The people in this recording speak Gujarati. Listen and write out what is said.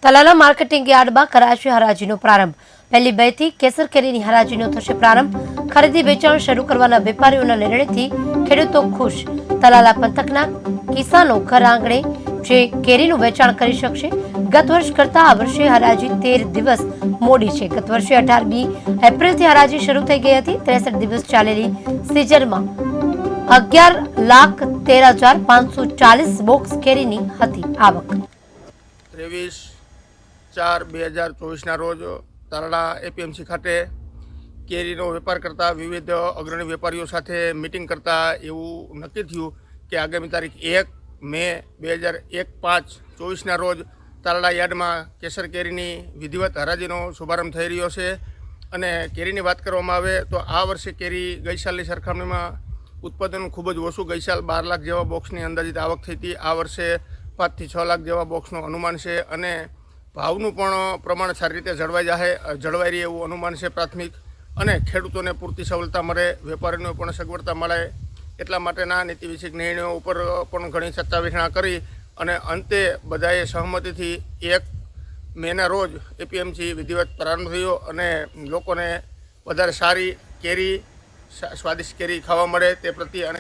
તલાલા માર્કેટિંગ યાર્ડમાં કરાશે હરાજીનો પ્રારંભ। પહેલી 2 થી કેસર કેરીની હરાજીનો થશે પ્રારંભ। ખરીદી વેચાણ શરૂ કરવાના વેપારીઓના નિર્ણયથી ખેડૂતો ખુશ। તલાલા પંથકના કિસાનો ઘર આંગણે જે કેરીનું વેચાણ કરી શકશે। ગત વર્ષ કરતા આ વર્ષે હરાજી 13 દિવસ મોડી છે। ગત વર્ષે 18મી એપ્રિલથી હરાજી શરૂ થઈ ગઈ હતી। 63 દિવસ ચાલેલી સિઝનમાં 11,13,540 બોક્સ કેરીની હતી આવક। 23/4/2024 રોજ તાલાલા એપીએમસી ખાતે કેરીનો વેપાર કરતા વિવિધ અગ્રણી વેપારીઓ સાથે મીટિંગ કરતા એવું નક્કી થયું કે આગામી તારીખ 1 મે 2024 રોજ તાલાલા યાર્ડમાં કેસર કેરીની વિધિવત હરાજીનો શુભારંભ થઈ રહ્યો છે। અને કેરીની વાત કરવામાં આવે તો આ વર્ષે કેરી ગઈ સાલની સરખામણીમાં ઉત્પાદન ખૂબ જ ઓછું। ગઈ સાલ 12 લાખ જેવા બોક્સની અંદાજિત આવક થઈ હતી। આ વર્ષે 5 થી 6 લાખ જેવા બોક્સનું અનુમાન છે અને ભાવનું પણ પ્રમાણ સારી રીતે જળવાઈ રહે એવું અનુમાન છે પ્રાથમિક। અને ખેડૂતોને પૂરતી સવલતા મળે, વેપારીઓને પણ સગવડતા મળે એટલા માટેના નીતિ વિષયક નિર્ણયો ઉપર પણ ઘણી ચર્ચા વિચારણા કરી અને અંતે બધાએ સહમતિથી 1 મેના રોજ એપીએમસી વિધિવત પ્રારંભ થયો અને લોકોને વધારે સારી કેરી, સ્વાદિષ્ટ કેરી ખાવા મળે તે પ્રત્યે અને